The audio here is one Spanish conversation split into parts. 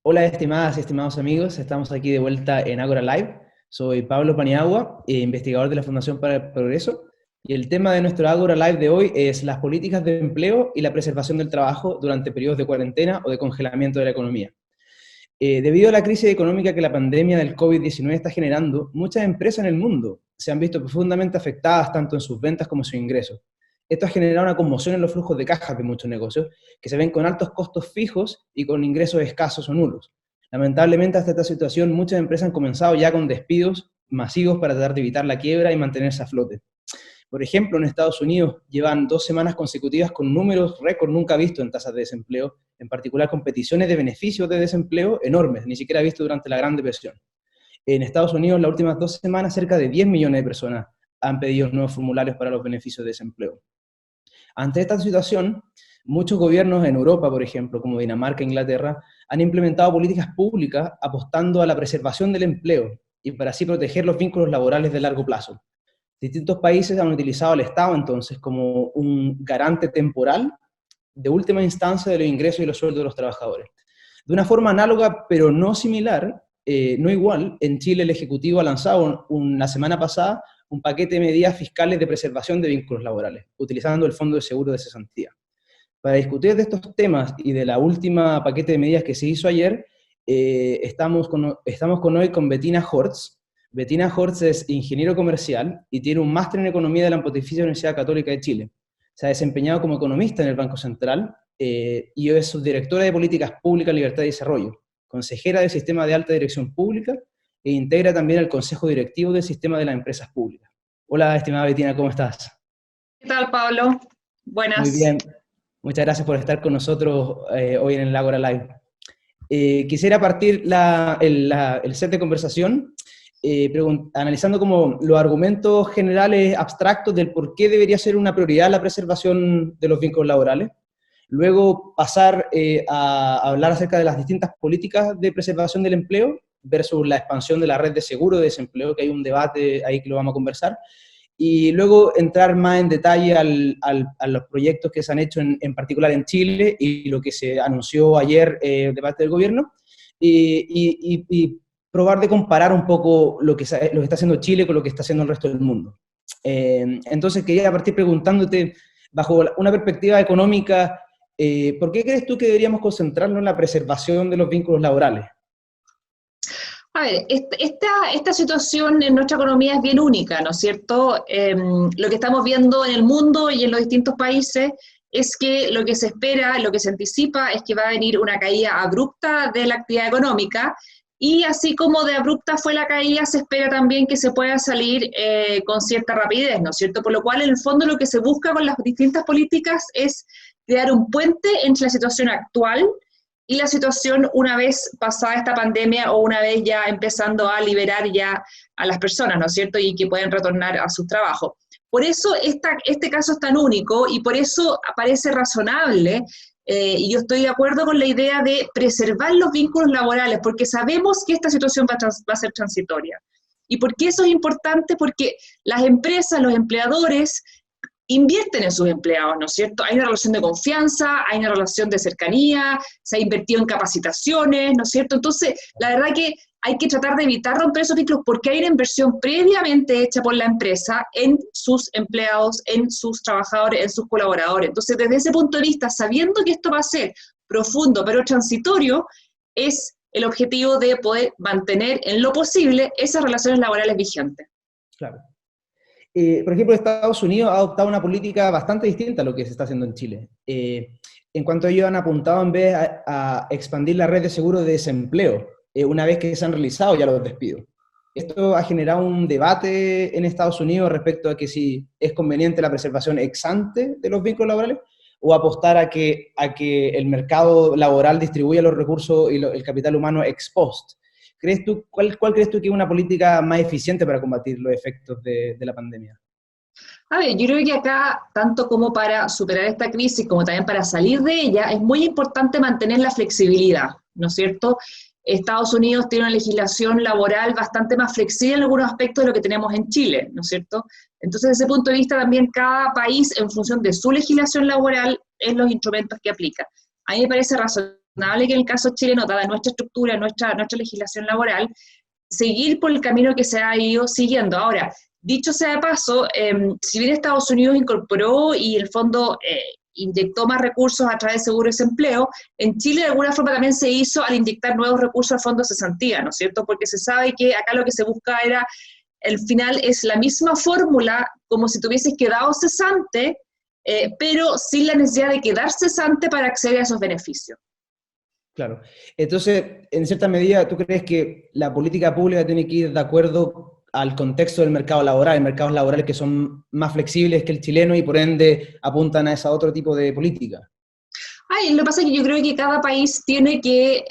Hola, estimadas y estimados amigos, estamos aquí de vuelta en Agora Live. Soy Pablo Paniagua, investigador de la Fundación para el Progreso, y el tema de nuestro Agora Live de hoy es las políticas de empleo y la preservación del trabajo durante periodos de cuarentena o de congelamiento de la economía. Debido a la crisis económica que la pandemia del COVID-19 está generando, muchas empresas en el mundo se han visto profundamente afectadas tanto en sus ventas como en sus ingresos. Esto ha generado una conmoción en los flujos de caja de muchos negocios, que se ven con altos costos fijos y con ingresos escasos o nulos. Lamentablemente, hasta esta situación, muchas empresas han comenzado ya con despidos masivos para tratar de evitar la quiebra y mantenerse a flote. Por ejemplo, en Estados Unidos llevan 2 semanas consecutivas con números récord nunca vistos en tasas de desempleo, en particular con peticiones de beneficios de desempleo enormes, ni siquiera visto durante la Gran Depresión. En Estados Unidos, las últimas 2 semanas, cerca de 10 millones de personas han pedido nuevos formularios para los beneficios de desempleo. Ante esta situación, muchos gobiernos en Europa, por ejemplo, como Dinamarca e Inglaterra, han implementado políticas públicas apostando a la preservación del empleo y para así proteger los vínculos laborales de largo plazo. Distintos países han utilizado al Estado entonces como un garante temporal de última instancia de los ingresos y los sueldos de los trabajadores. De una forma análoga, pero no similar, no igual, en Chile el Ejecutivo ha lanzado la semana pasada un paquete de medidas fiscales de preservación de vínculos laborales, utilizando el Fondo de Seguro de Cesantía. Para discutir de estos temas y de la última paquete de medidas que se hizo ayer, estamos hoy con Bettina Hortz. Bettina Hortz es ingeniero comercial y tiene un máster en economía de la Pontificia Universidad Católica de Chile. Se ha desempeñado como economista en el Banco Central y es subdirectora de Políticas Públicas, Libertad y Desarrollo, consejera del Sistema de Alta Dirección Pública e integra también el Consejo Directivo del Sistema de las Empresas Públicas. Hola, estimada Bettina, ¿cómo estás? ¿Qué tal, Pablo? Muy Buenas. bien, muchas gracias por estar con nosotros hoy en el Ágora Live. Quisiera partir el set de conversación analizando como los argumentos generales abstractos del por qué debería ser una prioridad la preservación de los vínculos laborales. Luego pasar a hablar acerca de las distintas políticas de preservación del empleo versus la expansión de la red de seguro de desempleo, que hay un debate ahí que lo vamos a conversar. Y luego entrar más en detalle a los proyectos que se han hecho en particular en Chile y lo que se anunció ayer de parte del gobierno, y probar de comparar un poco lo que está haciendo Chile con lo que está haciendo el resto del mundo. Entonces quería partir preguntándote, bajo una perspectiva económica, ¿por qué crees tú que deberíamos concentrarnos en la preservación de los vínculos laborales? A ver, esta situación en nuestra economía es bien única, ¿no es cierto? Lo que estamos viendo en el mundo y en los distintos países es que lo que se espera, lo que se anticipa es que va a venir una caída abrupta de la actividad económica y así como de abrupta fue la caída, se espera también que se pueda salir con cierta rapidez, ¿no es cierto? Por lo cual, en el fondo, lo que se busca con las distintas políticas es crear un puente entre la situación actual y la situación una vez pasada esta pandemia o una vez ya empezando a liberar ya a las personas, ¿no es cierto? Y que pueden retornar a sus trabajos. Por eso este caso es tan único y por eso parece razonable, y yo estoy de acuerdo con la idea de preservar los vínculos laborales, porque sabemos que esta situación va a ser transitoria. ¿Y por qué eso es importante? Porque las empresas, los empleadores, invierten en sus empleados, ¿no es cierto? Hay una relación de confianza, hay una relación de cercanía, se ha invertido en capacitaciones, ¿no es cierto? Entonces, la verdad que hay que tratar de evitar romper esos vínculos porque hay una inversión previamente hecha por la empresa en sus empleados, en sus trabajadores, en sus colaboradores. Entonces, desde ese punto de vista, sabiendo que esto va a ser profundo pero transitorio, es el objetivo de poder mantener en lo posible esas relaciones laborales vigentes. Claro. Por ejemplo, Estados Unidos ha adoptado una política bastante distinta a lo que se está haciendo en Chile. En cuanto a ellos han apuntado en vez a expandir la red de seguro de desempleo, una vez que se han realizado ya los despidos. Esto ha generado un debate en Estados Unidos respecto a que si es conveniente la preservación ex ante de los vínculos laborales o apostar a que el mercado laboral distribuya los recursos y el capital humano ex post. ¿Cuál crees tú que es una política más eficiente para combatir los efectos de la pandemia? A ver, yo creo que acá, tanto como para superar esta crisis, como también para salir de ella, es muy importante mantener la flexibilidad, ¿no es cierto? Estados Unidos tiene una legislación laboral bastante más flexible en algunos aspectos de lo que tenemos en Chile, ¿no es cierto? Entonces, desde ese punto de vista, también cada país, en función de su legislación laboral, es los instrumentos que aplica. A mí me parece razonable que en el caso chileno, dada nuestra estructura, nuestra legislación laboral, seguir por el camino que se ha ido siguiendo. Ahora, dicho sea de paso, si bien Estados Unidos incorporó y el fondo inyectó más recursos a través de seguro de desempleo, en Chile de alguna forma también se hizo al inyectar nuevos recursos al fondo de cesantía, ¿no es cierto? Porque se sabe que acá lo que se busca era, al final es la misma fórmula como si te hubieses quedado cesante, pero sin la necesidad de quedar cesante para acceder a esos beneficios. Claro. Entonces, en cierta medida, ¿tú crees que la política pública tiene que ir de acuerdo al contexto del mercado laboral, hay mercados laborales que son más flexibles que el chileno y por ende apuntan a ese otro tipo de política? Lo que pasa es que yo creo que cada país tiene que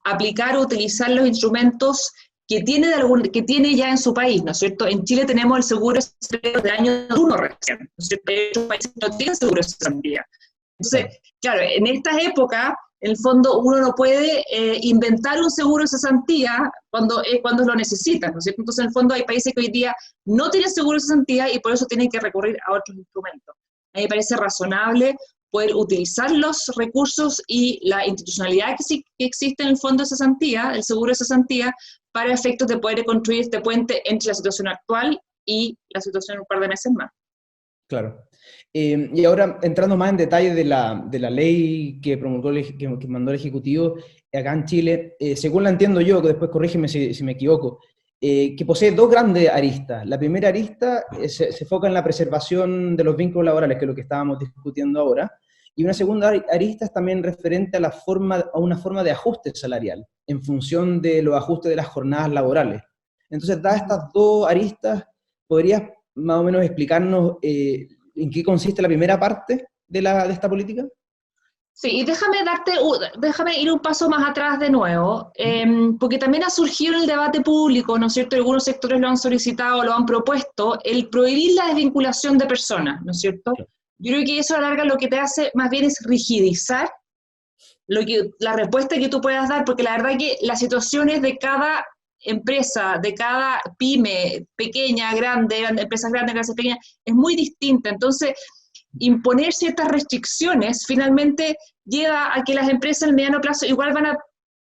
aplicar o utilizar los instrumentos que tiene ya en su país, ¿no es cierto? En Chile tenemos el seguro de desempleo del año 1 recién, ¿no es cierto? Otros países no tienen seguro de cesantía. Entonces, claro, en estas épocas, en el fondo, uno no puede inventar un seguro de cesantía cuando lo necesita, ¿no es cierto? Entonces, en el fondo, hay países que hoy día no tienen seguro de cesantía y por eso tienen que recurrir a otros instrumentos. A mí me parece razonable poder utilizar los recursos y la institucionalidad que existe en el fondo de cesantía, el seguro de cesantía, para efectos de poder construir este puente entre la situación actual y la situación en un par de meses más. Claro. Y ahora, entrando más en detalle de la ley que promulgó, que mandó el Ejecutivo acá en Chile, según la entiendo yo, que después corrígeme si me equivoco, que posee dos grandes aristas. La primera arista se enfoca en la preservación de los vínculos laborales, que es lo que estábamos discutiendo ahora, y una segunda arista es también referente a una forma de ajuste salarial, en función de los ajustes de las jornadas laborales. Entonces, dadas estas dos aristas, ¿podrías más o menos explicarnos en qué consiste la primera parte de esta política? Sí, y déjame ir un paso más atrás de nuevo, porque también ha surgido en el debate público, ¿no es cierto? Algunos sectores lo han solicitado, lo han propuesto, el prohibir la desvinculación de personas, ¿no es cierto? Yo creo que eso a la larga lo que te hace más bien es rigidizar la respuesta que tú puedas dar, porque la verdad que las situaciones de cada empresa, de cada pyme, pequeña, grande, empresas grandes, empresas pequeñas, es muy distinta. Entonces, imponer ciertas restricciones finalmente lleva a que las empresas en el mediano plazo igual van a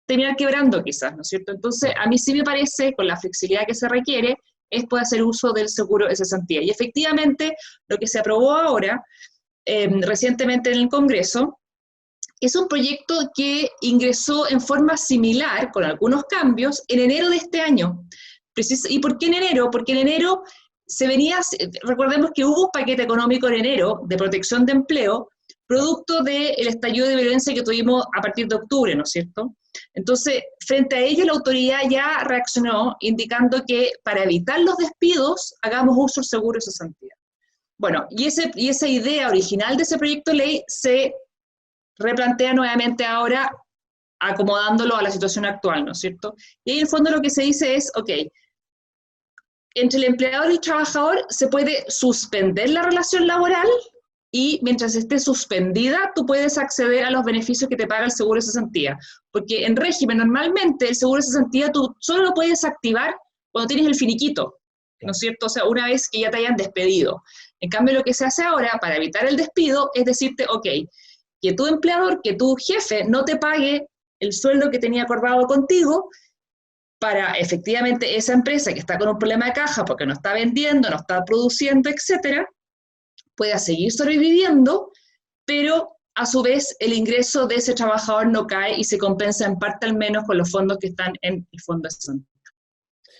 terminar quebrando quizás, ¿no es cierto? Entonces, a mí sí me parece, con la flexibilidad que se requiere, es poder hacer uso del seguro de cesantía. Y efectivamente, lo que se aprobó ahora, recientemente en el Congreso, es un proyecto que ingresó en forma similar, con algunos cambios, en enero de este año. ¿Y por qué en enero? Porque en enero recordemos que hubo un paquete económico en enero de protección de empleo, producto del estallido de violencia que tuvimos a partir de octubre, ¿no es cierto? Entonces, frente a ello, la autoridad ya reaccionó indicando que para evitar los despidos, hagamos uso del seguro de cesantía. Bueno, y esa idea original de ese proyecto de ley se replantea nuevamente ahora acomodándolo a la situación actual, ¿no es cierto? Y ahí en el fondo lo que se dice es, ok, entre el empleador y el trabajador se puede suspender la relación laboral y mientras esté suspendida tú puedes acceder a los beneficios que te paga el seguro de cesantía. Porque en régimen normalmente el seguro de cesantía tú solo lo puedes activar cuando tienes el finiquito, ¿no es cierto? O sea, una vez que ya te hayan despedido. En cambio lo que se hace ahora para evitar el despido es decirte, ok, que tu empleador, que tu jefe no te pague el sueldo que tenía acordado contigo para efectivamente esa empresa que está con un problema de caja porque no está vendiendo, no está produciendo, etcétera, pueda seguir sobreviviendo, pero a su vez el ingreso de ese trabajador no cae y se compensa en parte al menos con los fondos que están en el fondo de cesantía.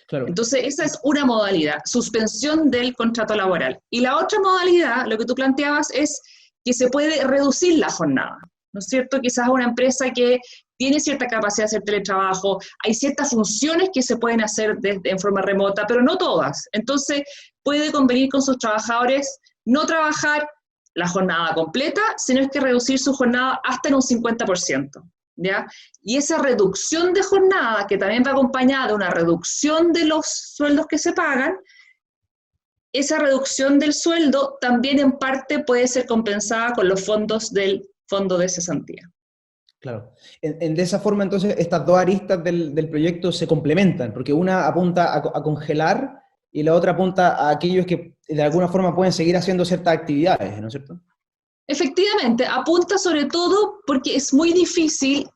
Claro. Entonces, esa es una modalidad, suspensión del contrato laboral. Y la otra modalidad, lo que tú planteabas, es que se puede reducir la jornada, ¿no es cierto? Quizás una empresa que tiene cierta capacidad de hacer teletrabajo, hay ciertas funciones que se pueden hacer en forma remota, pero no todas. Entonces, puede convenir con sus trabajadores no trabajar la jornada completa, sino es que reducir su jornada hasta en un 50%, ¿ya? Y esa reducción de jornada, que también va acompañada de una reducción de los sueldos que se pagan, esa reducción del sueldo también en parte puede ser compensada con los fondos del fondo de cesantía. Claro. De esa forma, entonces, estas dos aristas del proyecto se complementan, porque una apunta a congelar y la otra apunta a aquellos que de alguna forma pueden seguir haciendo ciertas actividades, ¿no es cierto? Efectivamente, apunta sobre todo porque es muy difícil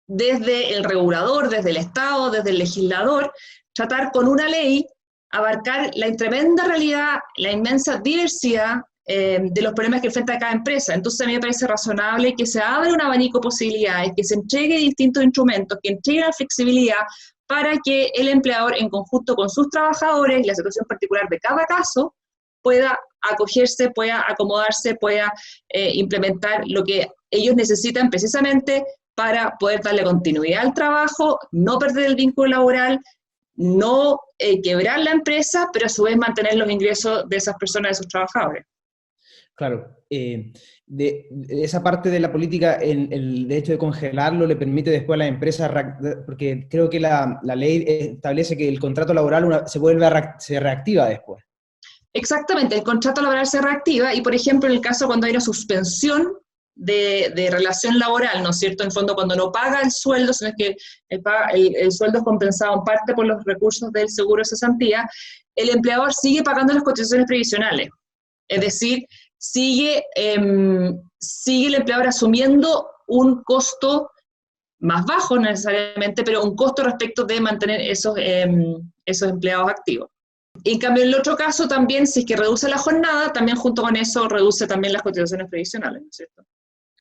desde el regulador, desde el Estado, desde el legislador, tratar con una ley, abarcar la tremenda realidad, la inmensa diversidad de los problemas que enfrenta cada empresa. Entonces a mí me parece razonable que se abra un abanico de posibilidades, que se entregue distintos instrumentos, que entregue la flexibilidad para que el empleador, en conjunto con sus trabajadores y la situación particular de cada caso, pueda acogerse, pueda acomodarse, pueda implementar lo que ellos necesitan precisamente para poder darle continuidad al trabajo, no perder el vínculo laboral, no quebrar la empresa, pero a su vez mantener los ingresos de esas personas, de sus trabajadores. Claro, de esa parte de la política, el hecho de congelarlo le permite después a la empresa, porque creo que la ley establece que el contrato laboral se reactiva después. Exactamente, el contrato laboral se reactiva y, por ejemplo, en el caso cuando hay una suspensión de relación laboral, ¿no es cierto? En el fondo, cuando no paga el sueldo, sino que el sueldo es compensado en parte por los recursos del seguro de cesantía, el empleador sigue pagando las cotizaciones previsionales. Es decir, sigue el empleador asumiendo un costo más bajo necesariamente, pero un costo respecto de mantener esos empleados activos. En cambio, en el otro caso también, si es que reduce la jornada, también junto con eso reduce también las cotizaciones previsionales, ¿no es cierto?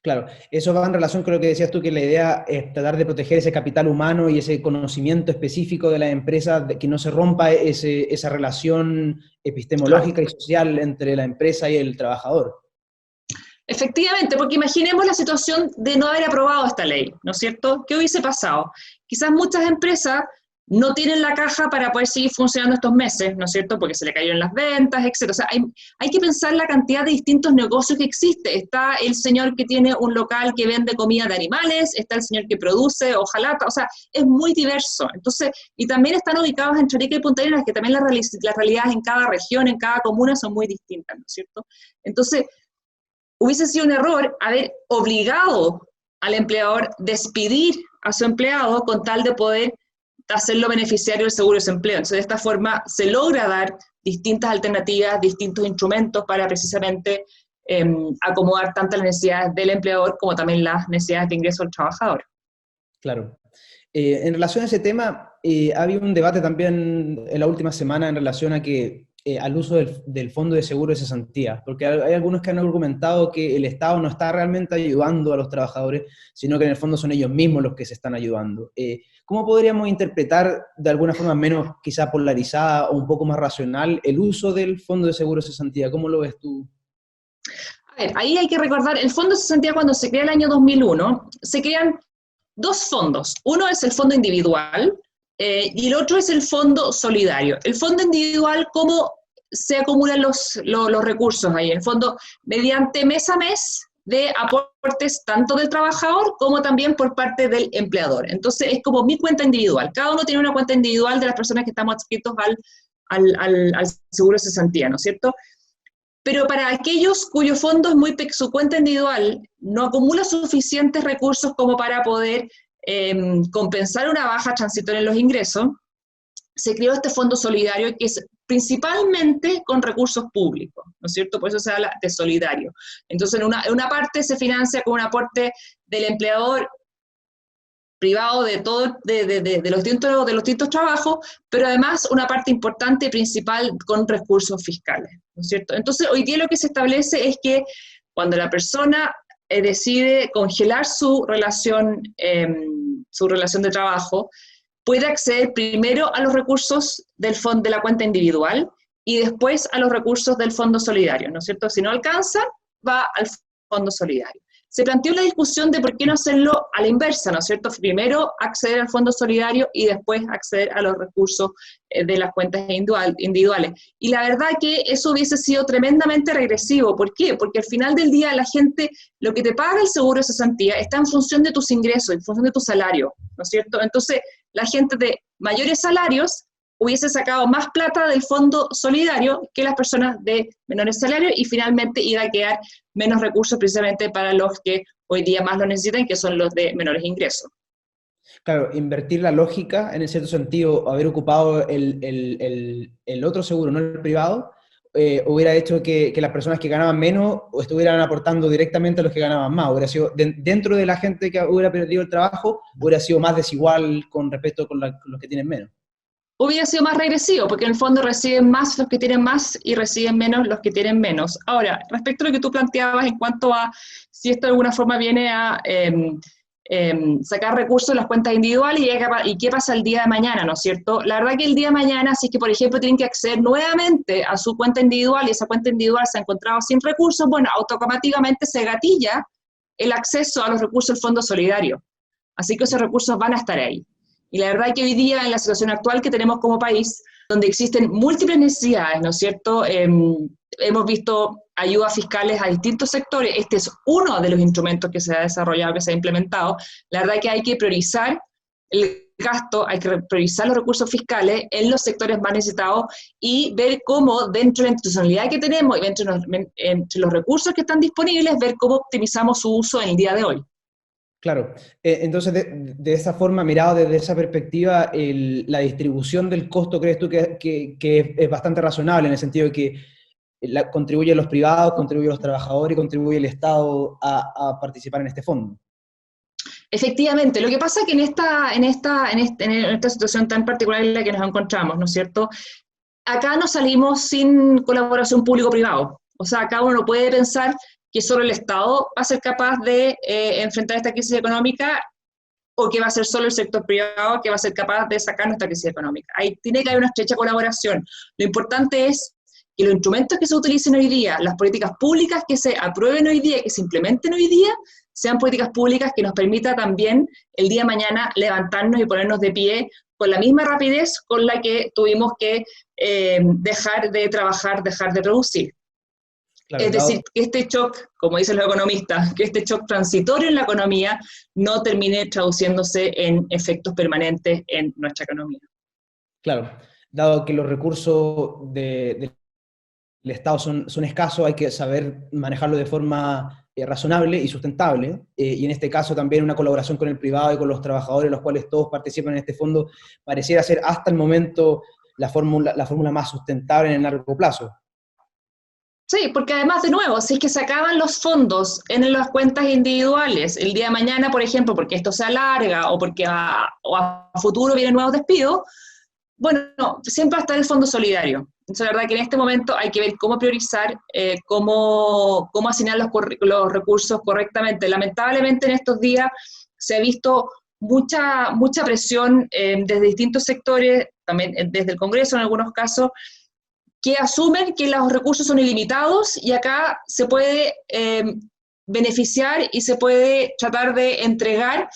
Claro, eso va en relación con lo que decías tú, que la idea es tratar de proteger ese capital humano y ese conocimiento específico de la empresa, de que no se rompa esa relación epistemológica y social entre la empresa y el trabajador. Efectivamente, porque imaginemos la situación de no haber aprobado esta ley, ¿no es cierto? ¿Qué hubiese pasado? Quizás muchas empresas no tienen la caja para poder seguir funcionando estos meses, ¿no es cierto? Porque se le cayeron las ventas, etc. O sea, hay que pensar la cantidad de distintos negocios que existe. Está el señor que tiene un local que vende comida de animales, está el señor que produce hojalata, o sea, es muy diverso. Entonces, y también están ubicados en Arica y Punta Arenas, que también las realidades en cada región, en cada comuna son muy distintas, ¿no es cierto? Entonces, hubiese sido un error haber obligado al empleador despedir a su empleado con tal de poder hacerlo beneficiario del seguro de desempleo. Entonces, de esta forma se logra dar distintas alternativas, distintos instrumentos para precisamente acomodar tanto las necesidades del empleador como también las necesidades de ingreso del trabajador. Claro. En relación a ese tema, ha habido un debate también en la última semana en relación a que al uso del Fondo de Seguro de Cesantía, porque hay algunos que han argumentado que el Estado no está realmente ayudando a los trabajadores, sino que en el fondo son ellos mismos los que se están ayudando. ¿Cómo podríamos interpretar de alguna forma menos quizá polarizada o un poco más racional el uso del Fondo de Seguro de Cesantía? ¿Cómo lo ves tú? A ver, ahí hay que recordar, el Fondo de Cesantía cuando se crea el año 2001, se crean dos fondos. Uno es el fondo individual y el otro es el fondo solidario. El fondo individual, ¿cómo se acumulan los recursos ahí? En el fondo, mediante mes a mes de aportes tanto del trabajador como también por parte del empleador. Entonces, es como mi cuenta individual. Cada uno tiene una cuenta individual de las personas que estamos adscritos al seguro de cesantía, ¿no es cierto? Pero para aquellos cuyo fondo es su cuenta individual no acumula suficientes recursos como para poder compensar una baja transitoria en los ingresos, se creó este fondo solidario que es principalmente con recursos públicos, ¿no es cierto? Por eso se habla de solidario. Entonces, en una parte se financia con un aporte del empleador privado de los distintos trabajos, pero además una parte importante y principal con recursos fiscales, ¿no es cierto? Entonces, hoy día lo que se establece es que cuando la persona decide congelar su relación de trabajo, puede acceder primero a los recursos del fondo de la cuenta individual y después a los recursos del fondo solidario, ¿no es cierto? Si no alcanza, va al fondo solidario. Se planteó la discusión de por qué no hacerlo a la inversa, ¿no es cierto? Primero acceder al fondo solidario y después acceder a los recursos de las cuentas individuales. Y la verdad que eso hubiese sido tremendamente regresivo. ¿Por qué? Porque al final del día la gente, lo que te paga el seguro de cesantía está en función de tus ingresos, en función de tu salario, ¿no es cierto? Entonces, la gente de mayores salarios hubiese sacado más plata del fondo solidario que las personas de menores salarios y finalmente iba a quedar menos recursos precisamente para los que hoy día más lo necesitan, que son los de menores ingresos. Claro, invertir la lógica, en el cierto sentido, haber ocupado el otro seguro, no el privado, hubiera hecho que las personas que ganaban menos o estuvieran aportando directamente a los que ganaban más. Hubiera sido, dentro de la gente que hubiera perdido el trabajo, hubiera sido más desigual con respecto con los que tienen menos. Hubiera sido más regresivo, porque en el fondo reciben más los que tienen más y reciben menos los que tienen menos. Ahora, respecto a lo que tú planteabas en cuanto a si esto de alguna forma viene a sacar recursos de las cuentas individuales y qué pasa el día de mañana, ¿no es cierto? La verdad que el día de mañana, si es que, por ejemplo, tienen que acceder nuevamente a su cuenta individual y esa cuenta individual se ha encontrado sin recursos, bueno, automáticamente se gatilla el acceso a los recursos del Fondo Solidario. Así que esos recursos van a estar ahí. Y la verdad que hoy día, en la situación actual que tenemos como país, donde existen múltiples necesidades, ¿no es cierto? Hemos visto ayudas fiscales a distintos sectores. Este es uno de los instrumentos que se ha desarrollado, que se ha implementado. La verdad que hay que priorizar el gasto, hay que priorizar los recursos fiscales en los sectores más necesitados y ver cómo, dentro de la institucionalidad que tenemos y entre los recursos que están disponibles, ver cómo optimizamos su uso en el día de hoy. Claro, entonces de esa forma, mirado desde esa perspectiva, la distribución del costo, ¿crees tú que es bastante razonable en el sentido de que contribuyen los privados, contribuyen los trabajadores y contribuye el Estado a participar en este fondo? Efectivamente, lo que pasa es que en esta situación tan particular en la que nos encontramos, ¿no es cierto? Acá no salimos sin colaboración público-privado. O sea, acá uno no puede pensar que solo el Estado va a ser capaz de enfrentar esta crisis económica o que va a ser solo el sector privado que va a ser capaz de sacarnos esta crisis económica. Ahí tiene que haber una estrecha colaboración. Lo importante es que los instrumentos que se utilicen hoy día, las políticas públicas que se aprueben hoy día, que se implementen hoy día, sean políticas públicas que nos permita también el día de mañana levantarnos y ponernos de pie con la misma rapidez con la que tuvimos que dejar de trabajar, dejar de producir. Claro, es decir, que este shock, como dicen los economistas, que este shock transitorio en la economía no termine traduciéndose en efectos permanentes en nuestra economía. Claro, dado que los recursos del Estado son escasos, hay que saber manejarlo de forma razonable y sustentable, y en este caso también una colaboración con el privado y con los trabajadores, los cuales todos participan en este fondo, pareciera ser hasta el momento la fórmula más sustentable en el largo plazo. Sí, porque además, de nuevo, si es que se acaban los fondos en las cuentas individuales el día de mañana, por ejemplo, porque esto se alarga o porque a futuro vienen nuevos despidos, bueno, no, siempre va a estar el Fondo Solidario. Entonces, la verdad que en este momento hay que ver cómo priorizar, cómo asignar los recursos correctamente. Lamentablemente en estos días se ha visto mucha presión desde distintos sectores, también desde el Congreso en algunos casos, que asumen que los recursos son ilimitados y acá se puede beneficiar y se puede tratar de entregar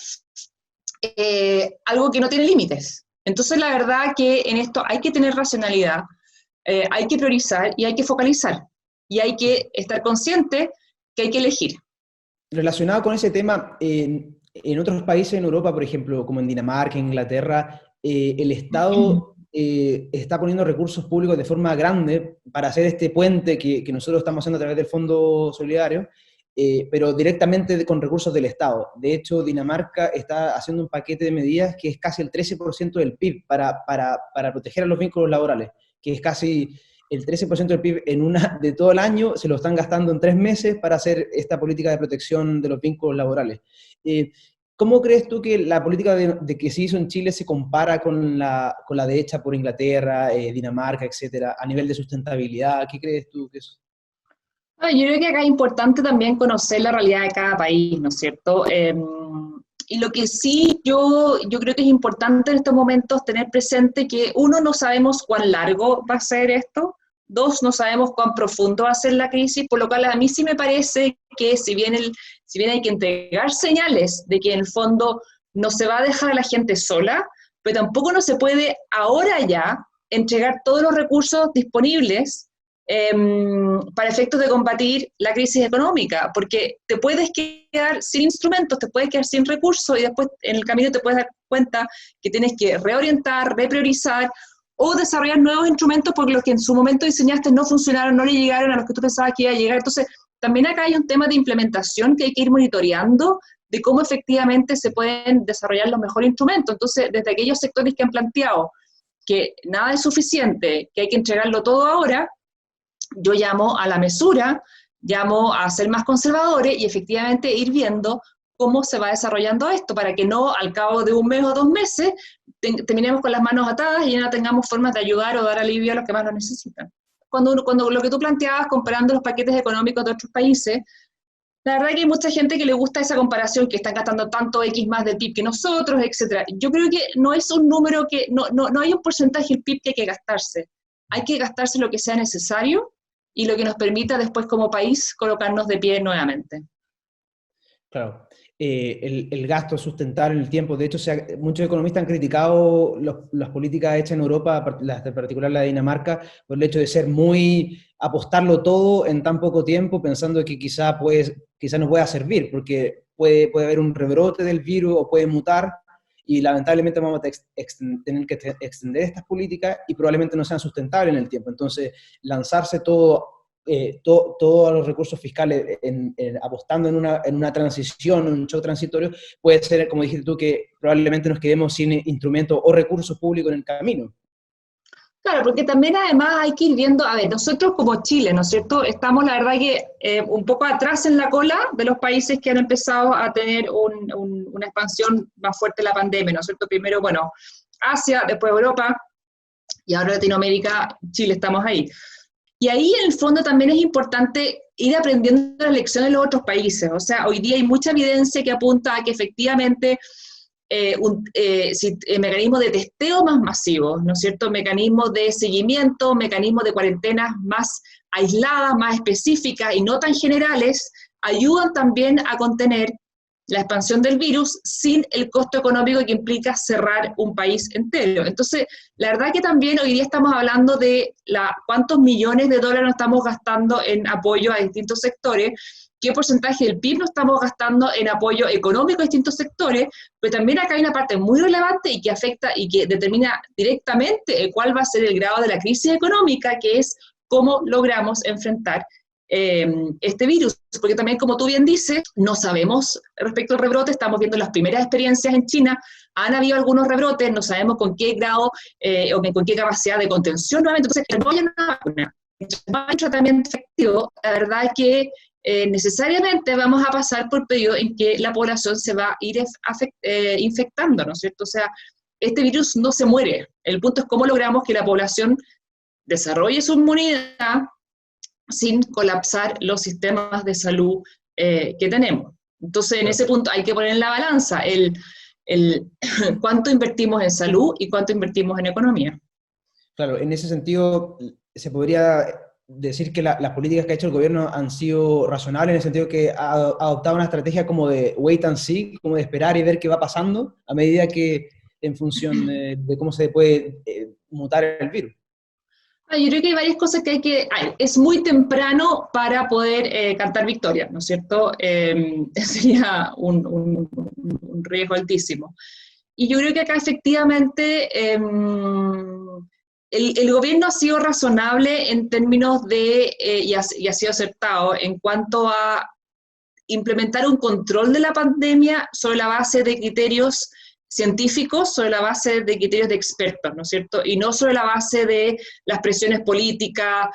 algo que no tiene límites. Entonces, la verdad que en esto hay que tener racionalidad, hay que priorizar y hay que focalizar. Y hay que estar consciente que hay que elegir. Relacionado con ese tema, en otros países en Europa, por ejemplo, como en Dinamarca, Inglaterra, el Estado está poniendo recursos públicos de forma grande para hacer este puente que nosotros estamos haciendo a través del Fondo Solidario, pero directamente con recursos del Estado. De hecho, Dinamarca está haciendo un paquete de medidas que es casi el 13% del PIB para proteger a los vínculos laborales, que es casi el 13% del PIB de todo el año, se lo están gastando en 3 meses para hacer esta política de protección de los vínculos laborales. ¿Cómo crees tú que la política de que se hizo en Chile se compara con la de hecha por Inglaterra, Dinamarca, etcétera, a nivel de sustentabilidad? ¿Qué crees tú que es? Yo creo que acá es importante también conocer la realidad de cada país, ¿no es cierto? Y lo que sí yo creo que es importante en estos momentos tener presente que, uno, no sabemos cuán largo va a ser esto, dos, no sabemos cuán profundo va a ser la crisis, por lo cual a mí sí me parece que si bien hay que entregar señales de que en el fondo no se va a dejar a la gente sola, pero tampoco no se puede ahora ya entregar todos los recursos disponibles para efectos de combatir la crisis económica, porque te puedes quedar sin instrumentos, te puedes quedar sin recursos y después en el camino te puedes dar cuenta que tienes que reorientar, repriorizar o desarrollar nuevos instrumentos porque los que en su momento diseñaste no funcionaron, no le llegaron a los que tú pensabas que iba a llegar. Entonces, también acá hay un tema de implementación que hay que ir monitoreando de cómo efectivamente se pueden desarrollar los mejores instrumentos. Entonces, desde aquellos sectores que han planteado que nada es suficiente, que hay que entregarlo todo ahora, yo llamo a la mesura, llamo a ser más conservadores y efectivamente ir viendo cómo se va desarrollando esto, para que no al cabo de un mes o 2 meses terminemos con las manos atadas y ya no tengamos formas de ayudar o dar alivio a los que más lo necesitan. Cuando lo que tú planteabas comparando los paquetes económicos de otros países, la verdad que hay mucha gente que le gusta esa comparación, que están gastando tanto X más del PIB que nosotros, etcétera. Yo creo que no es un número que, no hay un porcentaje del PIB que hay que gastarse. Hay que gastarse lo que sea necesario y lo que nos permita después como país colocarnos de pie nuevamente. Claro. El gasto sustentable en el tiempo. De hecho, muchos economistas han criticado las políticas hechas en Europa, en particular la de Dinamarca, por el hecho de ser apostarlo todo en tan poco tiempo, pensando que quizá no pueda servir, porque puede haber un rebrote del virus o puede mutar, y lamentablemente vamos a tener que extender estas políticas y probablemente no sean sustentables en el tiempo. Entonces, lanzarse todos los recursos fiscales apostando en una transición, en un shock transitorio, puede ser, como dijiste tú, que probablemente nos quedemos sin instrumentos o recursos públicos en el camino. Claro, porque también además hay que ir viendo, a ver, nosotros como Chile, ¿no es cierto? Estamos la verdad que un poco atrás en la cola de los países que han empezado a tener una expansión más fuerte de la pandemia, ¿no es cierto? Primero, bueno, Asia, después Europa, y ahora Latinoamérica, Chile, estamos ahí. Y ahí en el fondo también es importante ir aprendiendo las lecciones de los otros países. O sea, hoy día hay mucha evidencia que apunta a que efectivamente mecanismos de testeo más masivos, ¿no es cierto? Mecanismos de seguimiento, mecanismos de cuarentenas más aisladas, más específicas y no tan generales, ayudan también a contener la expansión del virus sin el costo económico que implica cerrar un país entero. Entonces, la verdad que también hoy día estamos hablando de cuántos millones de dólares nos estamos gastando en apoyo a distintos sectores, qué porcentaje del PIB nos estamos gastando en apoyo económico a distintos sectores, pero también acá hay una parte muy relevante y que afecta y que determina directamente cuál va a ser el grado de la crisis económica, que es cómo logramos enfrentar este virus, porque también, como tú bien dices, no sabemos respecto al rebrote, estamos viendo las primeras experiencias en China, han habido algunos rebrotes, no sabemos con qué grado o con qué capacidad de contención nuevamente, entonces, no hay una vacuna, no hay un tratamiento efectivo, la verdad es que necesariamente vamos a pasar por periodos en que la población se va a ir infectando, ¿no es cierto? O sea, este virus no se muere, el punto es cómo logramos que la población desarrolle su inmunidad sin colapsar los sistemas de salud que tenemos. Entonces, en ese punto hay que poner en la balanza cuánto invertimos en salud y cuánto invertimos en economía. Claro, en ese sentido, se podría decir que las políticas que ha hecho el gobierno han sido razonables, en el sentido que ha adoptado una estrategia como de wait and see, como de esperar y ver qué va pasando, a medida que en función de cómo se puede mutar el virus. Yo creo que hay varias cosas que es muy temprano para poder cantar victoria, ¿no es cierto? Sería un riesgo altísimo. Y yo creo que acá efectivamente el gobierno ha sido razonable en términos de, y ha sido acertado en cuanto a implementar un control de la pandemia sobre la base de criterios científicos, sobre la base de criterios de expertos, ¿no es cierto? Y no sobre la base de las presiones políticas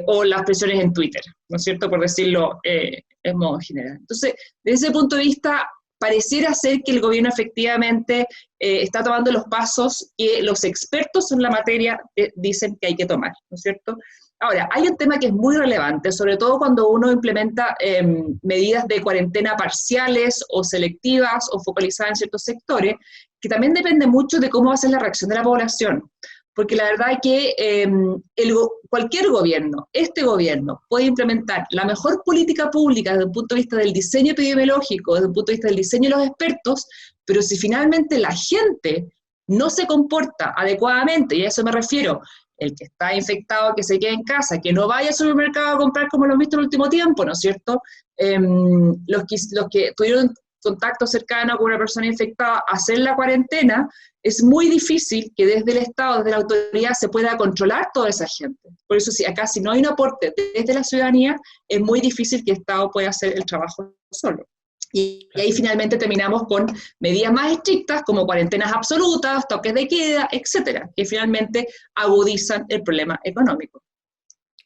o las presiones en Twitter, ¿no es cierto? Por decirlo en modo general. Entonces, desde ese punto de vista, pareciera ser que el gobierno efectivamente está tomando los pasos que los expertos en la materia dicen que hay que tomar, ¿no es cierto? Ahora, hay un tema que es muy relevante, sobre todo cuando uno implementa medidas de cuarentena parciales o selectivas o focalizadas en ciertos sectores, que también depende mucho de cómo va a ser la reacción de la población. Porque la verdad es que cualquier gobierno, este gobierno, puede implementar la mejor política pública desde el punto de vista del diseño epidemiológico, desde el punto de vista del diseño de los expertos, pero si finalmente la gente no se comporta adecuadamente, y a eso me refiero, el que está infectado, que se quede en casa, que no vaya al supermercado a comprar como lo hemos visto en el último tiempo, ¿no es cierto? Los que tuvieron contacto cercano con una persona infectada, hacer la cuarentena, es muy difícil que desde el Estado, desde la autoridad, se pueda controlar toda esa gente. Por eso, acá si no hay un aporte desde la ciudadanía, es muy difícil que el Estado pueda hacer el trabajo solo. Y ahí finalmente terminamos con medidas más estrictas, como cuarentenas absolutas, toques de queda, etcétera, que finalmente agudizan el problema económico.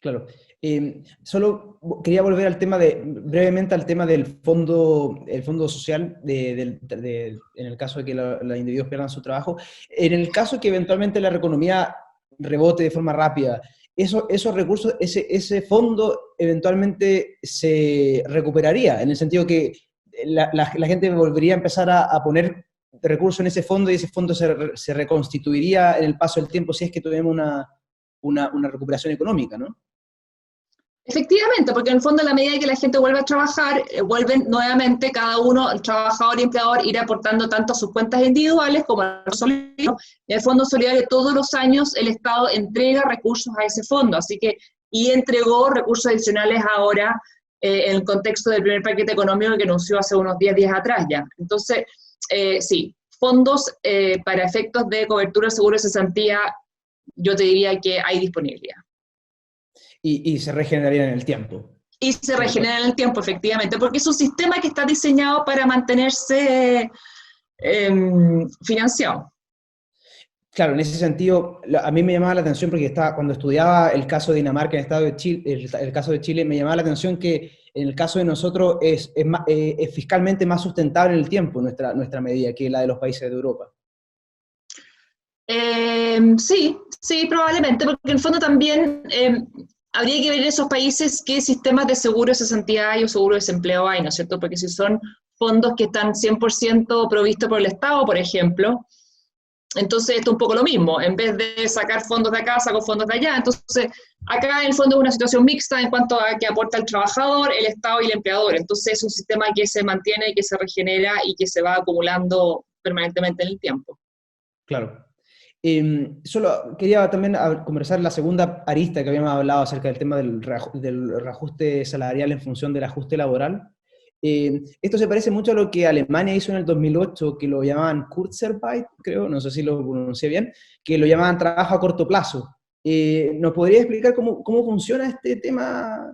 Claro. Solo quería volver al tema brevemente al tema del fondo, el fondo social, en el caso de que los individuos pierdan su trabajo. En el caso de que eventualmente la economía rebote de forma rápida, esos recursos, ese fondo eventualmente se recuperaría, en el sentido que la gente volvería a empezar a poner recursos en ese fondo y ese fondo se reconstituiría en el paso del tiempo si es que tuvimos una recuperación económica, ¿no? Efectivamente, porque en el fondo a la medida que la gente vuelve a trabajar, vuelven nuevamente cada uno, el trabajador y empleador, ir aportando tanto a sus cuentas individuales como al solidario. Y el Fondo Solidario todos los años el Estado entrega recursos a ese fondo, así que, y entregó recursos adicionales ahora en el contexto del primer paquete económico que anunció hace unos 10 días atrás ya. Entonces, sí, fondos para efectos de cobertura de seguro de cesantía, yo te diría que hay disponibilidad. Y se regeneraría en el tiempo. Y se regenera en el tiempo, efectivamente, porque es un sistema que está diseñado para mantenerse financiado. Claro, en ese sentido, a mí me llamaba la atención porque cuando estudiaba el caso de Dinamarca en el estado de Chile, el caso de Chile, me llamaba la atención que en el caso de nosotros es fiscalmente más sustentable en el tiempo nuestra medida que la de los países de Europa. Sí, probablemente, porque en el fondo también habría que ver en esos países qué sistemas de seguro de cesantía hay o seguro de desempleo hay, ¿no es cierto? Porque si son fondos que están 100% provistos por el Estado, por ejemplo, entonces esto es un poco lo mismo, en vez de sacar fondos de acá, saco fondos de allá, entonces acá en el fondo es una situación mixta en cuanto a que aporta el trabajador, el Estado y el empleador, entonces es un sistema que se mantiene, que se regenera y que se va acumulando permanentemente en el tiempo. Claro. Solo quería también conversar la segunda arista que habíamos hablado acerca del tema del reajuste salarial en función del ajuste laboral. Esto se parece mucho a lo que Alemania hizo en el 2008, que lo llamaban Kurzarbeit, creo, no sé si lo pronuncié bien, que lo llamaban trabajo a corto plazo. ¿Nos podría explicar cómo funciona este tema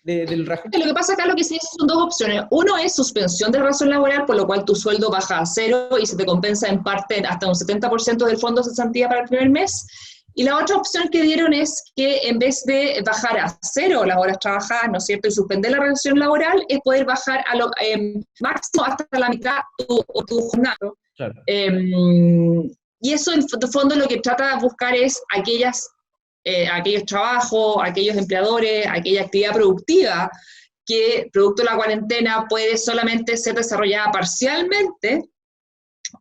del reajuste? Lo que pasa acá lo que se dice son dos opciones. Uno es suspensión de relación laboral, por lo cual tu sueldo baja a cero y se te compensa en parte hasta un 70% del fondo de cesantía para el primer mes. Y la otra opción que dieron es que en vez de bajar a cero las horas trabajadas, ¿no es cierto?, y suspender la relación laboral, es poder bajar a lo máximo hasta la mitad tu jornada. Claro. Y eso en fondo lo que trata de buscar es aquellos trabajos, aquellos empleadores, aquella actividad productiva que, producto de la cuarentena, puede solamente ser desarrollada parcialmente,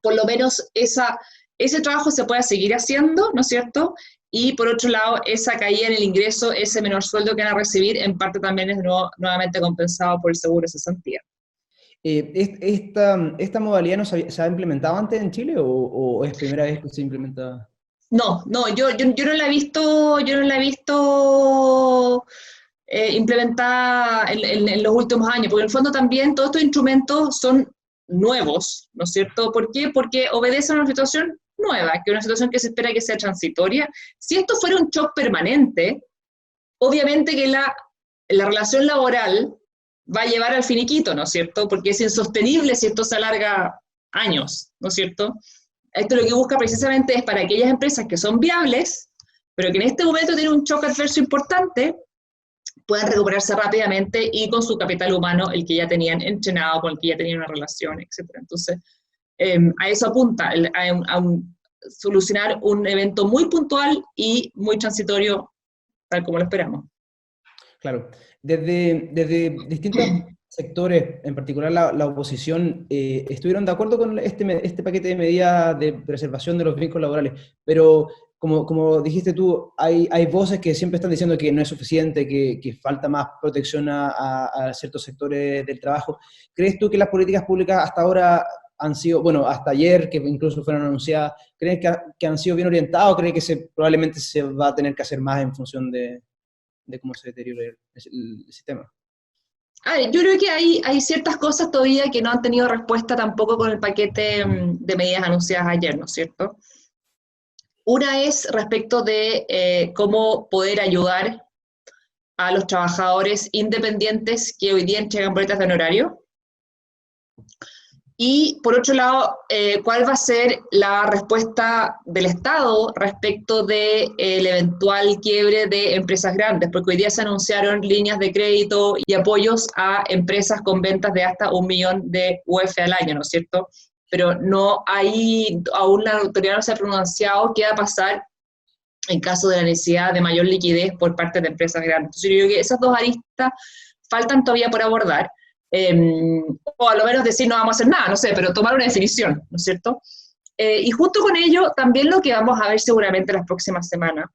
por lo menos ese trabajo se pueda seguir haciendo, ¿no es cierto? Y por otro lado, esa caída en el ingreso, ese menor sueldo que van a recibir, en parte también es nuevamente compensado por el seguro de cesantía. ¿Esta modalidad no se ha implementado antes en Chile o es primera vez que se implementa? No, yo no la he visto implementada en los últimos años, porque en el fondo también todos estos instrumentos son nuevos, ¿no es cierto? ¿Por qué? Porque obedecen a una situación nueva, que es una situación que se espera que sea transitoria. Si esto fuera un shock permanente, obviamente que la relación laboral va a llevar al finiquito, ¿no es cierto? Porque es insostenible si esto se alarga años, ¿no es cierto? Esto lo que busca precisamente es para aquellas empresas que son viables, pero que en este momento tienen un shock adverso importante, puedan recuperarse rápidamente y con su capital humano, el que ya tenían entrenado, con el que ya tenían una relación, etc. Entonces, a eso apunta, a solucionar un evento muy puntual y muy transitorio, tal como lo esperamos. Claro. Desde distintos sectores, en particular la oposición, estuvieron de acuerdo con este paquete de medidas de preservación de los vínculos laborales, pero como dijiste tú, hay voces que siempre están diciendo que no es suficiente, que falta más protección a ciertos sectores del trabajo. ¿Crees tú que las políticas públicas hasta ahora han sido, bueno, hasta ayer, que incluso fueron anunciadas, crees que han sido bien orientadas o crees que probablemente se va a tener que hacer más en función de cómo se deteriora el sistema? Yo creo que hay ciertas cosas todavía que no han tenido respuesta tampoco con el paquete de medidas anunciadas ayer, ¿no es cierto? Una es respecto de cómo poder ayudar a los trabajadores independientes que hoy día entregan boletas de honorario. Y por otro lado, ¿cuál va a ser la respuesta del Estado respecto del eventual quiebre de empresas grandes? Porque hoy día se anunciaron líneas de crédito y apoyos a empresas con ventas de hasta 1 millón de UF al año, ¿no es cierto? Pero no hay, aún la autoridad no se ha pronunciado qué va a pasar en caso de la necesidad de mayor liquidez por parte de empresas grandes. Entonces yo creo que esas dos aristas faltan todavía por abordar, o a lo menos decir no vamos a hacer nada, no sé, pero tomar una definición, ¿no es cierto? Y junto con ello, también lo que vamos a ver seguramente las próximas semanas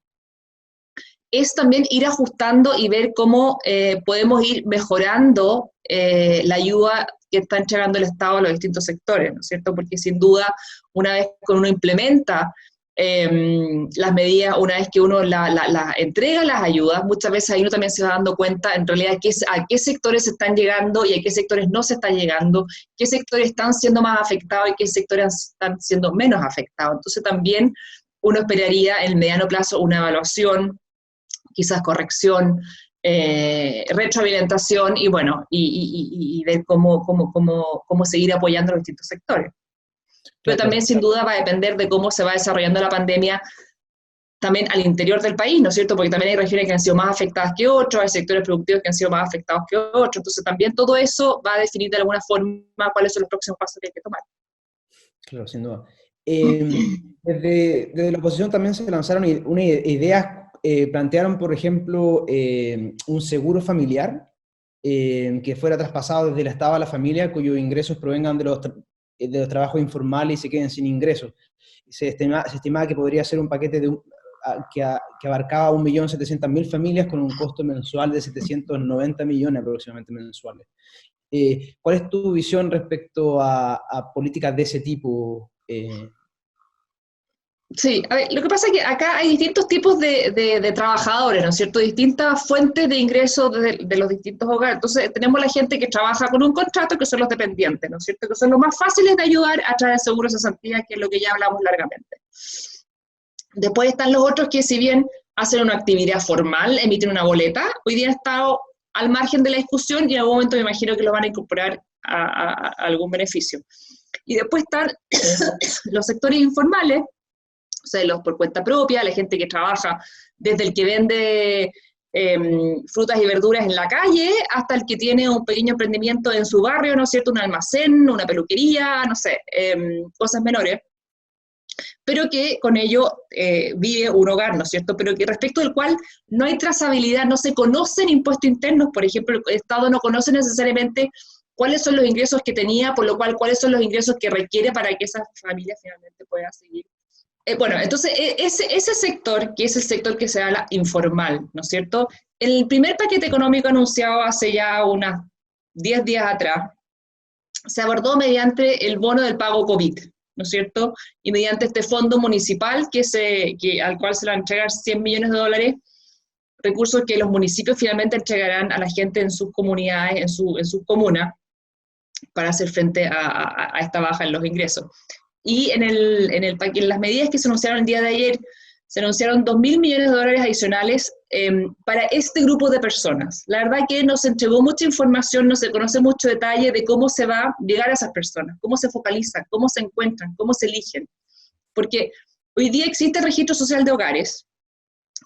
es también ir ajustando y ver cómo podemos ir mejorando la ayuda que está entregando el Estado a los distintos sectores, ¿no es cierto? Porque sin duda, una vez que uno implementa las medidas, una vez que uno la entrega las ayudas, muchas veces ahí uno también se va dando cuenta en realidad a qué sectores se están llegando y a qué sectores no se están llegando, qué sectores están siendo más afectados y qué sectores están siendo menos afectados. Entonces también uno esperaría en el mediano plazo una evaluación, quizás corrección, retroalimentación y bueno, y ver cómo seguir apoyando a los distintos sectores. Pero también sin duda va a depender de cómo se va desarrollando la pandemia también al interior del país, ¿no es cierto? Porque también hay regiones que han sido más afectadas que otros, hay sectores productivos que han sido más afectados que otros, entonces también todo eso va a definir de alguna forma cuáles son los próximos pasos que hay que tomar. Claro, sin duda. Desde la oposición también se lanzaron una ideas, plantearon, por ejemplo, un seguro familiar que fuera traspasado desde el Estado a la familia, cuyos ingresos provengan de los trabajos informales y se queden sin ingresos. Se estimaba que podría ser un paquete que abarcaba 1.700.000 familias con un costo mensual de 790 millones aproximadamente mensuales. ¿Cuál es tu visión respecto a políticas de ese tipo? Sí, a ver, lo que pasa es que acá hay distintos tipos de trabajadores, ¿no es cierto? Distintas fuentes de ingresos de los distintos hogares. Entonces, tenemos la gente que trabaja con un contrato, que son los dependientes, ¿no es cierto? Que son los más fáciles de ayudar a través de seguros de cesantía, que es lo que ya hablamos largamente. Después están los otros que, si bien hacen una actividad formal, emiten una boleta, hoy día han estado al margen de la discusión y en algún momento me imagino que lo van a incorporar a algún beneficio. Y después están los sectores informales, o sea, los por cuenta propia, la gente que trabaja desde el que vende frutas y verduras en la calle hasta el que tiene un pequeño emprendimiento en su barrio, ¿no es cierto? Un almacén, una peluquería, no sé, cosas menores, pero que con ello vive un hogar, ¿no es cierto? Pero que respecto del cual no hay trazabilidad, no se conocen impuestos internos, por ejemplo, el Estado no conoce necesariamente cuáles son los ingresos que tenía, por lo cual cuáles son los ingresos que requiere para que esa familia finalmente pueda seguir. Bueno, entonces ese sector, que es el sector que se habla informal, ¿no es cierto? El primer paquete económico anunciado hace ya unas 10 días atrás, se abordó mediante el bono del pago COVID, ¿no es cierto? Y mediante este fondo municipal al cual se le van a entregar 100 millones de dólares, recursos que los municipios finalmente entregarán a la gente en sus comunidades, en sus comunas, para hacer frente a esta baja en los ingresos. Y en las medidas que se anunciaron el día de ayer, se anunciaron 2.000 millones de dólares adicionales para este grupo de personas. La verdad que no se entregó mucha información, no se conoce mucho detalle de cómo se va a llegar a esas personas, cómo se focalizan, cómo se encuentran, cómo se eligen. Porque hoy día existe el registro social de hogares,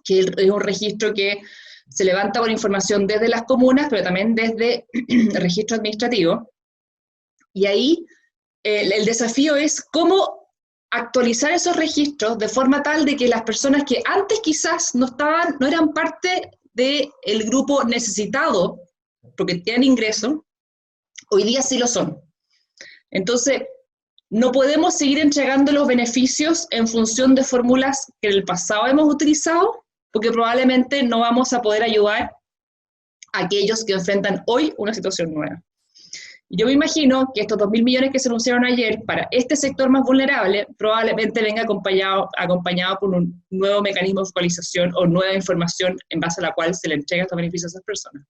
que es un registro que se levanta con información desde las comunas, pero también desde el registro administrativo. Y ahí el desafío es cómo actualizar esos registros de forma tal de que las personas que antes quizás no eran parte del grupo necesitado, porque tienen ingreso, hoy día sí lo son. Entonces, no podemos seguir entregando los beneficios en función de fórmulas que en el pasado hemos utilizado, porque probablemente no vamos a poder ayudar a aquellos que enfrentan hoy una situación nueva. Yo me imagino que estos 2.000 millones que se anunciaron ayer para este sector más vulnerable probablemente venga acompañado por un nuevo mecanismo de focalización o nueva información en base a la cual se le entrega estos beneficios a esas personas.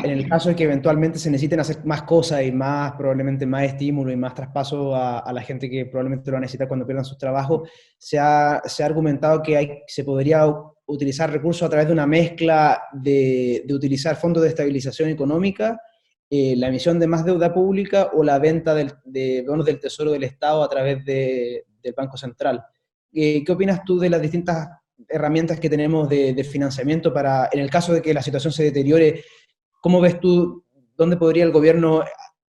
En el caso de que eventualmente se necesiten hacer más cosas y probablemente más estímulo y más traspaso a la gente que probablemente lo va a necesitar cuando pierdan sus trabajos, se ha argumentado que se podría utilizar recursos a través de una mezcla de utilizar fondos de estabilización económica la emisión de más deuda pública o la venta de bonos del Tesoro del Estado a través del Banco Central. ¿Qué opinas tú de las distintas herramientas que tenemos de financiamiento para, en el caso de que la situación se deteriore, cómo ves tú, dónde podría el gobierno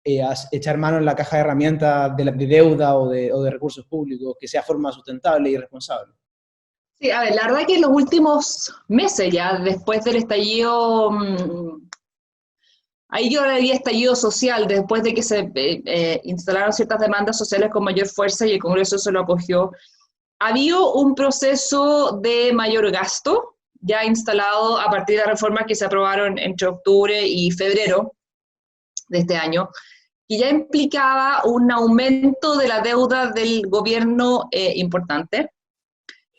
echar mano en la caja de herramientas de deuda o de recursos públicos que sea forma sustentable y responsable? Sí, a ver, la verdad que en los últimos meses ya, después del estallido, ahí yo había estallido social, después de que se instalaron ciertas demandas sociales con mayor fuerza y el Congreso se lo acogió, había un proceso de mayor gasto ya instalado a partir de reformas que se aprobaron entre octubre y febrero de este año, que ya implicaba un aumento de la deuda del gobierno importante,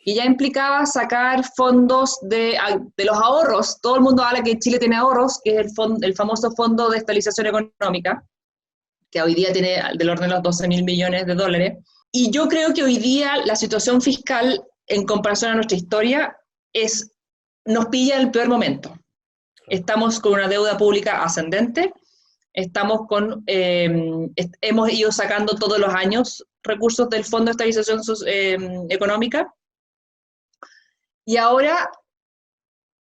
y ya implicaba sacar fondos de los ahorros. Todo el mundo habla que Chile tiene ahorros, que es el famoso Fondo de Estabilización Económica, que hoy día tiene del orden de los 12.000 millones de dólares. Y yo creo que hoy día la situación fiscal, en comparación a nuestra historia, nos pilla en el peor momento. Estamos con una deuda pública ascendente, hemos ido sacando todos los años recursos del Fondo de Estabilización Económica, y ahora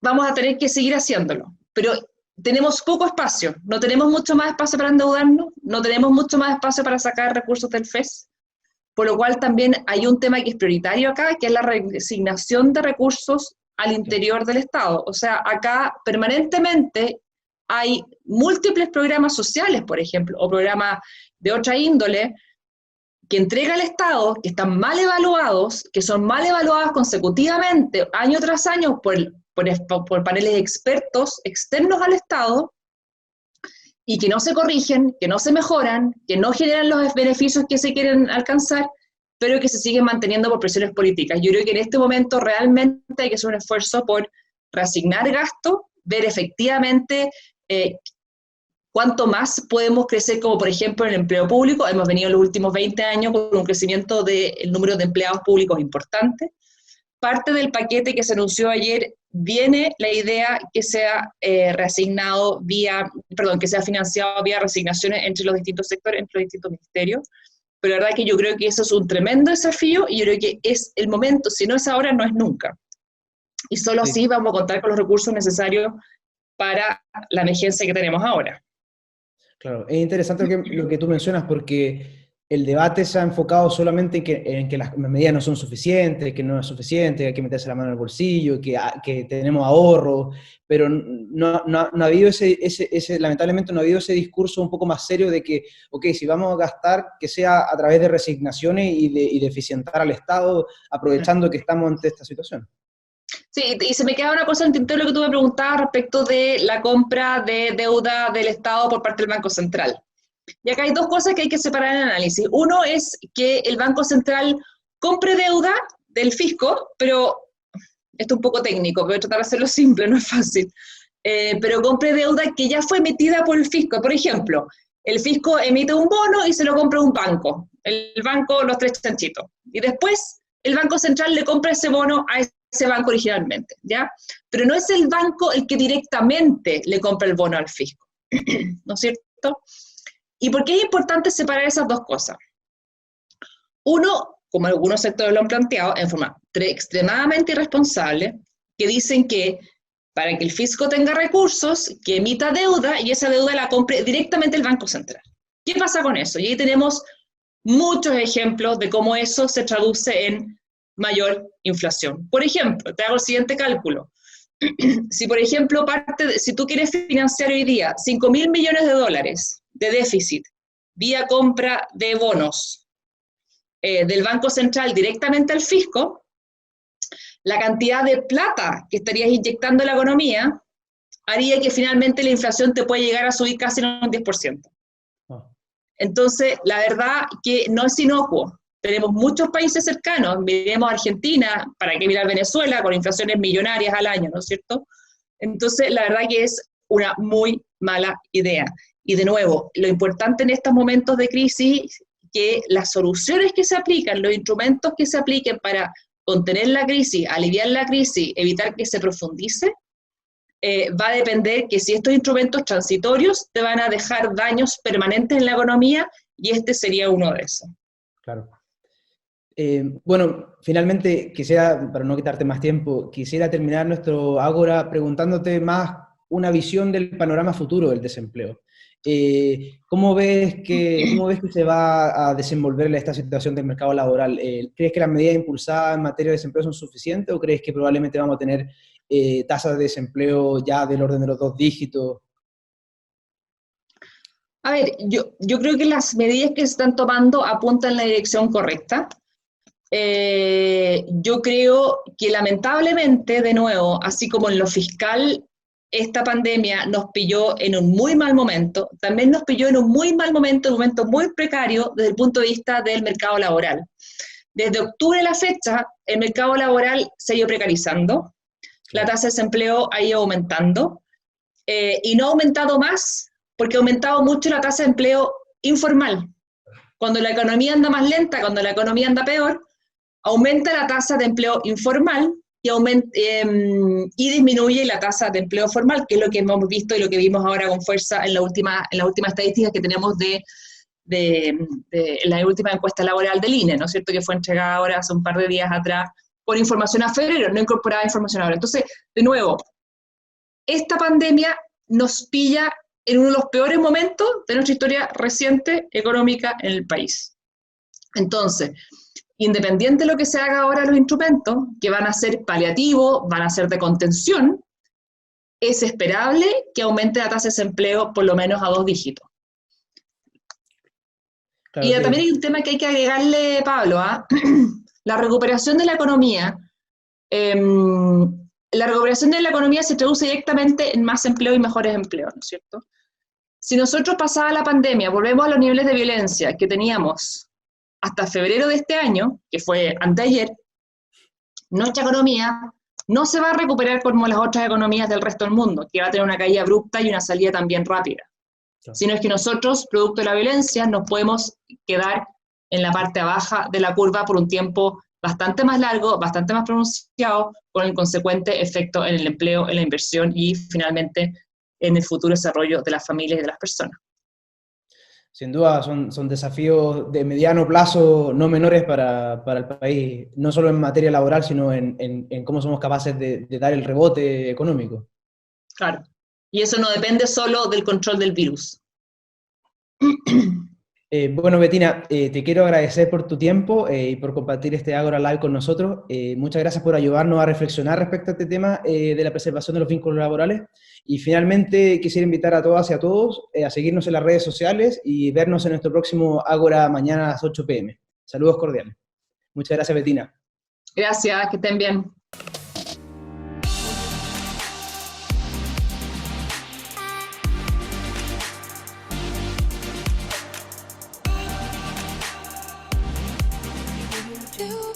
vamos a tener que seguir haciéndolo. Pero tenemos poco espacio, no tenemos mucho más espacio para endeudarnos, no tenemos mucho más espacio para sacar recursos del FES, por lo cual también hay un tema que es prioritario acá, que es la reasignación de recursos al interior del Estado. O sea, acá permanentemente hay múltiples programas sociales, por ejemplo, o programas de otra índole, que entrega el Estado, que están mal evaluados, que son mal evaluados consecutivamente, año tras año, por paneles de expertos externos al Estado, y que no se corrigen, que no se mejoran, que no generan los beneficios que se quieren alcanzar, pero que se siguen manteniendo por presiones políticas. Yo creo que en este momento realmente hay que hacer un esfuerzo por reasignar gasto, ver efectivamente cuánto más podemos crecer, como por ejemplo en el empleo público. Hemos venido en los últimos 20 años con un crecimiento del número de empleados públicos importante. Parte del paquete que se anunció ayer viene la idea que sea que sea financiado vía reasignaciones entre los distintos sectores, entre los distintos ministerios. Pero la verdad que yo creo que eso es un tremendo desafío y yo creo que es el momento, si no es ahora, no es nunca. Y solo así vamos a contar con los recursos necesarios para la emergencia que tenemos ahora. Claro, es interesante lo que tú mencionas porque el debate se ha enfocado solamente en que las medidas no son suficientes, que no es suficiente, que hay que meterse la mano en el bolsillo, que tenemos ahorro, pero no ha habido lamentablemente no ha habido ese discurso un poco más serio de que, ok, si vamos a gastar, que sea a través de resignaciones y de eficientar al Estado, aprovechando que estamos ante esta situación. Sí, y se me queda una cosa en tintero, lo que tú me preguntabas respecto de la compra de deuda del Estado por parte del Banco Central. Y acá hay dos cosas que hay que separar en el análisis. Uno es que el Banco Central compre deuda del fisco, pero esto es un poco técnico, voy a tratar de hacerlo simple, no es fácil, pero compre deuda que ya fue emitida por el fisco. Por ejemplo, el fisco emite un bono y se lo compra un banco, el banco Los Tres Chanchitos, y después el Banco Central le compra ese bono a ese banco originalmente, ¿ya? Pero no es el banco el que directamente le compra el bono al fisco, ¿no es cierto? ¿Y por qué es importante separar esas dos cosas? Uno, como algunos sectores lo han planteado, en forma extremadamente irresponsable, que dicen que para que el fisco tenga recursos, que emita deuda y esa deuda la compre directamente el Banco Central. ¿Qué pasa con eso? Y ahí tenemos muchos ejemplos de cómo eso se traduce en mayor inflación. Por ejemplo, te hago el siguiente cálculo. Si, por ejemplo, si tú quieres financiar hoy día 5.000 millones de dólares de déficit vía compra de bonos del Banco Central directamente al fisco, la cantidad de plata que estarías inyectando en la economía haría que finalmente la inflación te pueda llegar a subir casi en un 10%. Entonces, la verdad que no es inocuo. Tenemos muchos países cercanos, miremos Argentina, para qué mirar Venezuela, con inflaciones millonarias al año, ¿no es cierto? Entonces, la verdad que es una muy mala idea. Y de nuevo, lo importante en estos momentos de crisis, que las soluciones que se aplican, los instrumentos que se apliquen para contener la crisis, aliviar la crisis, evitar que se profundice, va a depender que si estos instrumentos transitorios te van a dejar daños permanentes en la economía, y este sería uno de esos. Claro. Bueno, finalmente quisiera, para no quitarte más tiempo, quisiera terminar nuestro Ágora preguntándote más una visión del panorama futuro del desempleo. ¿Cómo ves que se va a desenvolver esta situación del mercado laboral? ¿Crees que las medidas impulsadas en materia de desempleo son suficientes o crees que probablemente vamos a tener tasas de desempleo ya del orden de los 2 dígitos? A ver, yo creo que las medidas que se están tomando apuntan en la dirección correcta. Yo creo que lamentablemente, de nuevo, así como en lo fiscal, esta pandemia nos pilló en un muy mal momento, también nos pilló en un muy mal momento, un momento muy precario desde el punto de vista del mercado laboral. Desde octubre a la fecha, el mercado laboral se ha ido precarizando, la tasa de desempleo ha ido aumentando, y no ha aumentado más porque ha aumentado mucho la tasa de empleo informal. Cuando la economía anda más lenta, cuando la economía anda peor, aumenta la tasa de empleo informal y disminuye la tasa de empleo formal, que es lo que hemos visto y lo que vimos ahora con fuerza en la última estadística que tenemos de la última encuesta laboral del INE, ¿no es cierto?, que fue entregada ahora hace un par de días atrás por información a febrero, no incorporada información ahora. Entonces, de nuevo, esta pandemia nos pilla en uno de los peores momentos de nuestra historia reciente económica en el país. Entonces, independiente de lo que se haga ahora los instrumentos, que van a ser paliativos, van a ser de contención, es esperable que aumente la tasa de desempleo por lo menos a 2 dígitos. Claro, y también hay un tema que hay que agregarle, Pablo, la recuperación de la economía. La recuperación de la economía se traduce directamente en más empleo y mejores empleos, ¿no es cierto? Si nosotros, pasada la pandemia, volvemos a los niveles de violencia que teníamos hasta febrero de este año, que fue anteayer, nuestra economía no se va a recuperar como las otras economías del resto del mundo, que va a tener una caída abrupta y una salida también rápida. Claro. Sino es que nosotros, producto de la violencia, nos podemos quedar en la parte baja de la curva por un tiempo bastante más largo, bastante más pronunciado, con el consecuente efecto en el empleo, en la inversión y finalmente en el futuro desarrollo de las familias y de las personas. Sin duda son desafíos de mediano plazo no menores para el país, no solo en materia laboral, sino en cómo somos capaces de dar el rebote económico. Claro, y eso no depende solo del control del virus. Bueno, Bettina, te quiero agradecer por tu tiempo y por compartir este Ágora Live con nosotros. Muchas gracias por ayudarnos a reflexionar respecto a este tema de la preservación de los vínculos laborales. Y finalmente quisiera invitar a todas y a todos a seguirnos en las redes sociales y vernos en nuestro próximo Ágora mañana a las 8 p.m. Saludos cordiales. Muchas gracias, Bettina. Gracias, que estén bien. Do